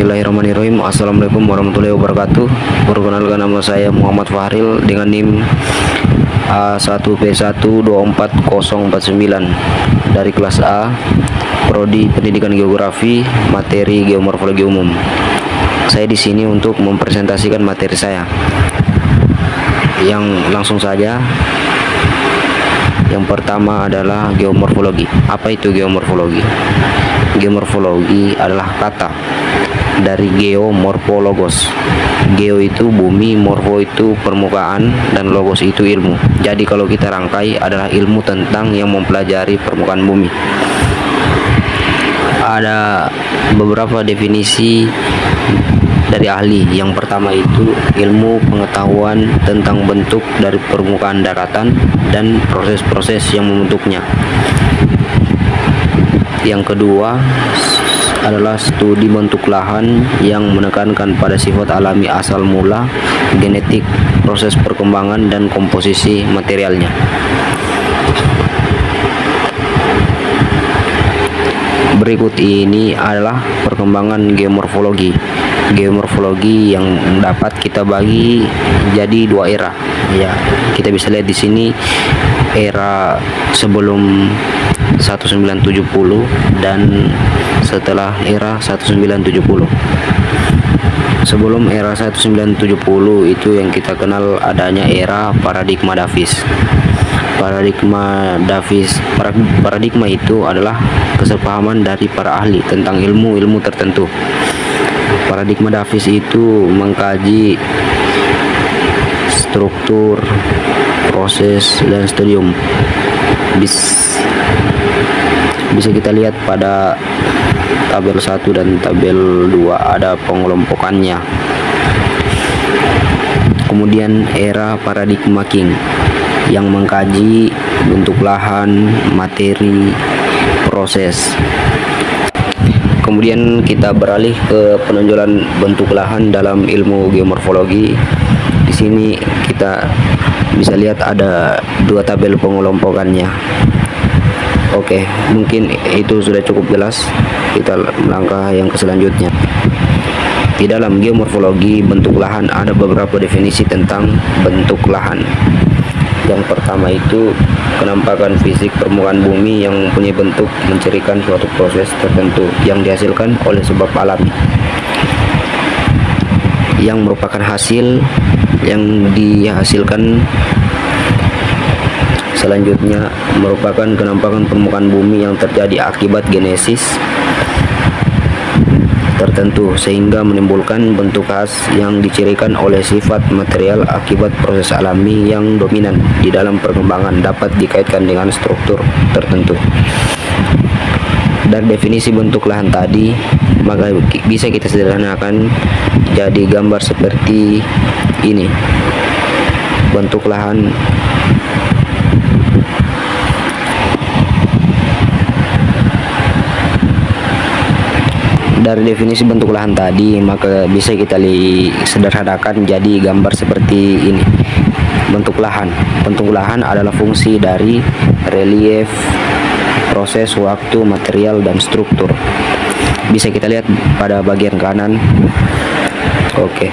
Bismillahirrahmanirrahim. Assalamualaikum warahmatullahi wabarakatuh. Perkenalkan, nama saya Muhammad Fahril dengan NIM A1P1244049 dari kelas A, Prodi Pendidikan Geografi, materi Geomorfologi Umum. Saya di sini untuk mempresentasikan materi saya. Yang langsung saja. Yang pertama adalah geomorfologi. Apa itu geomorfologi? Geomorfologi adalah kata dari geomorfologos. Geo itu bumi, morfo itu permukaan, dan logos itu ilmu. Jadi kalau kita rangkai adalah ilmu tentang yang mempelajari permukaan bumi. Ada beberapa definisi dari ahli. Yang pertama itu ilmu pengetahuan tentang bentuk dari permukaan daratan dan proses-proses yang membentuknya. Yang kedua adalah studi bentuk lahan yang menekankan pada sifat alami asal mula, genetik, proses perkembangan, dan komposisi materialnya. Berikut ini adalah perkembangan geomorfologi. Geomorfologi yang dapat kita bagi jadi dua era. Ya, kita bisa lihat di sini era sebelum 1970 dan setelah era 1970. Sebelum era 1970 itu yang kita kenal adanya era paradigma Davis. Paradigma itu adalah kesepahaman dari para ahli tentang ilmu-ilmu tertentu. Paradigma Davis itu mengkaji struktur, proses, dan studium. Bisa kita lihat pada tabel 1 dan tabel 2 ada pengelompokannya. Kemudian era paradigma King yang mengkaji bentuk lahan, materi, proses. Kemudian kita beralih ke penonjolan bentuk lahan dalam ilmu geomorfologi. Di sini kita bisa lihat ada dua tabel pengelompokannya. Oke, mungkin itu sudah cukup jelas. Kita melangkah yang ke selanjutnya. Di dalam geomorfologi bentuk lahan ada beberapa definisi tentang bentuk lahan. Yang pertama itu penampakan fisik permukaan bumi yang mempunyai bentuk mencirikan suatu proses tertentu yang dihasilkan oleh sebab alami, yang merupakan hasil yang dihasilkan. Selanjutnya merupakan penampakan permukaan bumi yang terjadi akibat genesis tertentu sehingga menimbulkan bentuk khas yang dicirikan oleh sifat material akibat proses alami yang dominan di dalam perkembangan, dapat dikaitkan dengan struktur tertentu. Dari definisi bentuk lahan tadi, maka bisa kita sederhanakan jadi gambar seperti ini. Bentuk lahan dari definisi bentuk lahan tadi, maka bisa kita sederhanakan jadi gambar seperti ini. Bentuk lahan adalah fungsi dari relief, proses, waktu, material, dan struktur. Bisa kita lihat pada bagian kanan. Oke.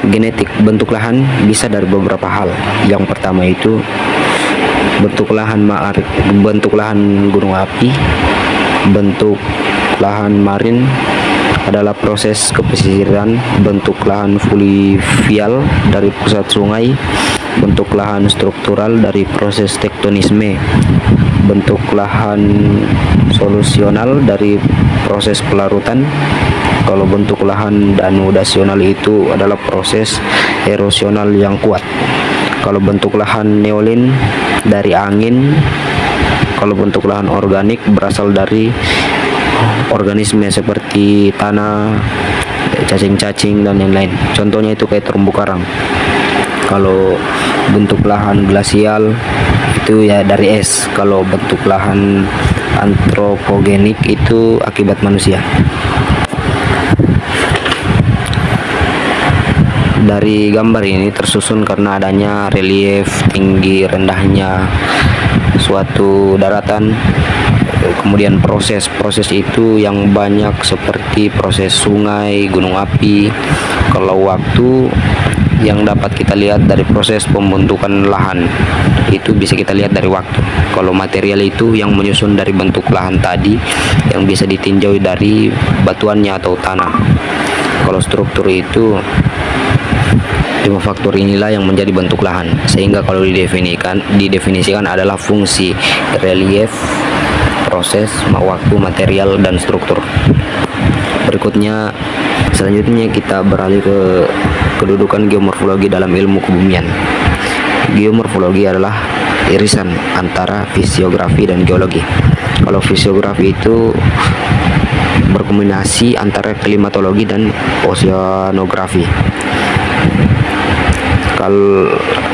Genetik bentuk lahan bisa dari beberapa hal. Yang pertama itu bentuk lahan gunung api. Bentuk lahan marin adalah proses kepesisiran. Bentuk lahan fluvial dari pusat sungai. Bentuk lahan struktural dari proses tektonisme. Bentuk lahan solusional dari proses pelarutan. Kalau bentuk lahan danudasional itu adalah proses erosional yang kuat. Kalau bentuk lahan neolin dari angin. Kalau bentuk lahan organik berasal dari organisme seperti tanah, cacing-cacing, dan lain-lain. Contohnya itu kayak terumbu karang. Kalau bentuk lahan glasial itu ya dari es. Kalau bentuk lahan antropogenik itu akibat manusia. Dari gambar ini tersusun karena adanya relief tinggi rendahnya suatu daratan, kemudian proses itu yang banyak seperti proses sungai, gunung api. Kalau waktu yang dapat kita lihat dari proses pembentukan lahan itu bisa kita lihat dari waktu. Kalau material itu yang menyusun dari bentuk lahan tadi yang bisa ditinjau dari batuannya atau tanah. Kalau struktur itu 5 faktor inilah yang menjadi bentuk lahan, sehingga kalau didefinisikan adalah fungsi, relief, proses, waktu, material, dan struktur. Selanjutnya kita beralih ke kedudukan geomorfologi dalam ilmu kebumian. Geomorfologi adalah irisan antara fisiografi dan geologi. Kalau fisiografi itu berkombinasi antara klimatologi dan oceanografi. Kalau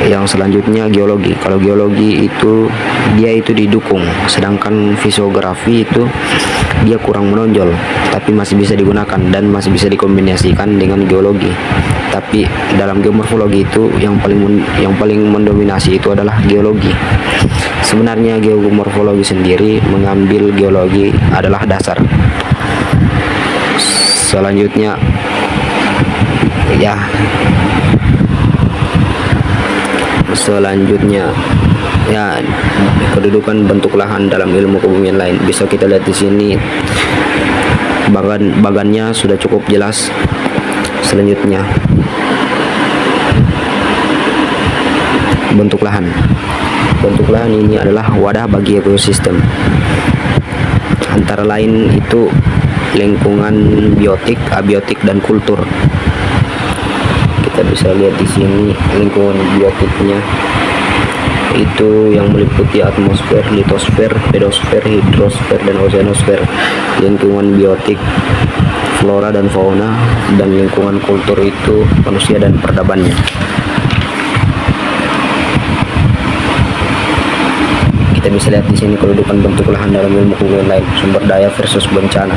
yang selanjutnya geologi. Kalau geologi itu dia itu didukung, sedangkan fisiografi itu dia kurang menonjol, tapi masih bisa digunakan dan masih bisa dikombinasikan dengan geologi. Tapi dalam geomorfologi itu yang paling mendominasi itu adalah geologi. Sebenarnya geomorfologi sendiri mengambil geologi adalah dasar. Selanjutnya kedudukan bentuk lahan dalam ilmu kebumian lain. Bisa kita lihat di sini bagannya sudah cukup jelas. Selanjutnya bentuk lahan. Bentuk lahan ini adalah wadah bagi ekosistem. Antara lain itu lingkungan biotik, abiotik, dan kultur. Kita bisa lihat di sini lingkungan biotiknya itu yang meliputi atmosfer, litosfer, pedosfer, hidrosfer, dan oceanosfer. Lingkungan biotik flora dan fauna, dan lingkungan kultur itu manusia dan peradabannya. Kita bisa lihat di sini kedudukan bentuk lahan dalam ilmu kebumian lain, sumber daya versus bencana,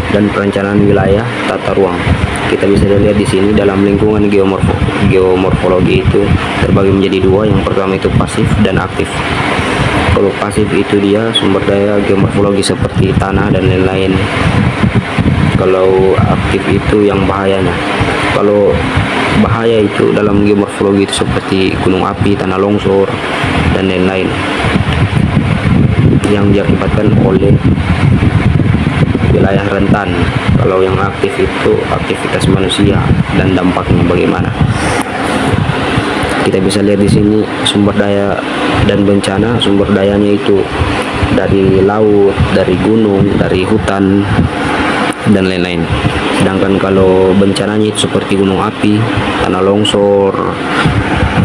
dan perencanaan wilayah tata ruang. Kita bisa lihat di sini dalam lingkungan geomorfologi itu terbagi menjadi dua. Yang pertama itu pasif dan aktif. Kalau pasif itu dia sumber daya geomorfologi seperti tanah dan lain-lain. Kalau aktif itu yang bahayanya. Kalau bahaya itu dalam geomorfologi itu seperti gunung api, tanah longsor, dan lain-lain yang diakibatkan oleh wilayah rentan. Kalau yang aktif itu aktivitas manusia dan dampaknya bagaimana. Kita bisa lihat di sini sumber daya dan bencana. Sumber dayanya itu dari laut, dari gunung, dari hutan, dan lain-lain. Sedangkan kalau bencananya itu seperti gunung api, tanah longsor,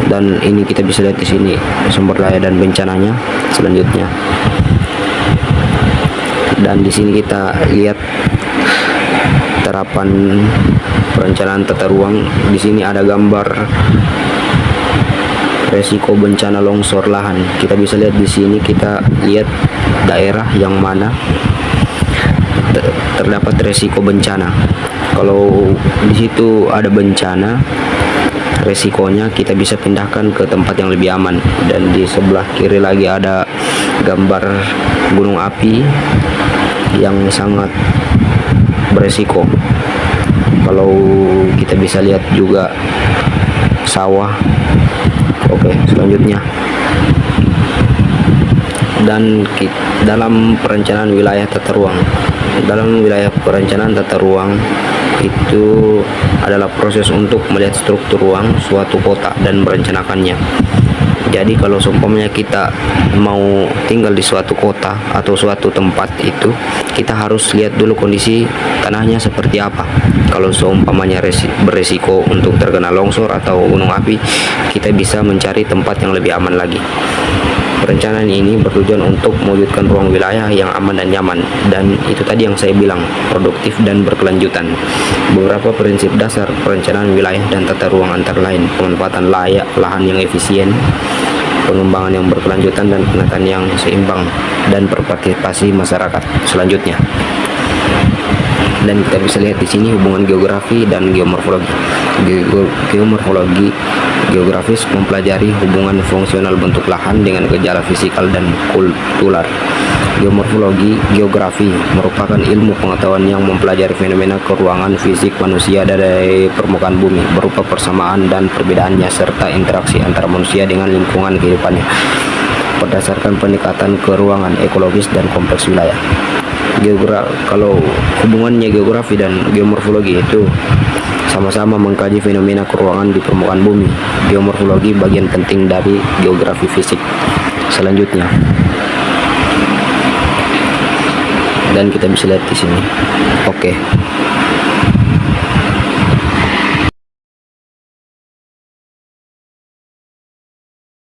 dan ini kita bisa lihat di sini sumber daya dan bencananya. Selanjutnya, dan di sini kita lihat terapan perencanaan tata ruang. Di sini ada gambar resiko bencana longsor lahan. Kita bisa lihat di sini, kita lihat daerah yang mana terdapat resiko bencana. Kalau di situ ada bencana, resikonya kita bisa pindahkan ke tempat yang lebih aman. Dan di sebelah kiri lagi ada gambar gunung api yang sangat beresiko. Kalau kita bisa lihat juga sawah. Oke, selanjutnya, dan dalam perencanaan wilayah tata ruang. Dalam wilayah perencanaan tata ruang itu adalah proses untuk melihat struktur ruang suatu kota dan merencanakannya. Jadi kalau seumpamanya kita mau tinggal di suatu kota atau suatu tempat itu, kita harus lihat dulu kondisi tanahnya seperti apa. Kalau seumpamanya beresiko untuk terkena longsor atau gunung api, kita bisa mencari tempat yang lebih aman lagi. Perencanaan ini bertujuan untuk mewujudkan ruang wilayah yang aman dan nyaman, dan itu tadi yang saya bilang, produktif dan berkelanjutan. Beberapa prinsip dasar perencanaan wilayah dan tata ruang antara lain pemanfaatan lahan yang efisien, pengembangan yang berkelanjutan, dan penataan yang seimbang, dan berpartisipasi masyarakat. Selanjutnya, dan kita bisa lihat di sini hubungan geografi dan geomorfologi. Geomorfologi geografis mempelajari hubungan fungsional bentuk lahan dengan gejala fisikal dan kultural. Geomorfologi, geografi merupakan ilmu pengetahuan yang mempelajari fenomena keruangan fisik manusia dari permukaan bumi berupa persamaan dan perbedaannya serta interaksi antara manusia dengan lingkungan kehidupannya berdasarkan pendekatan keruangan ekologis dan kompleks wilayah. Kalau hubungannya geografi dan geomorfologi itu sama-sama mengkaji fenomena keruangan di permukaan bumi. Geomorfologi bagian penting dari geografi fisik. Selanjutnya, dan kita bisa lihat di sini. Oke.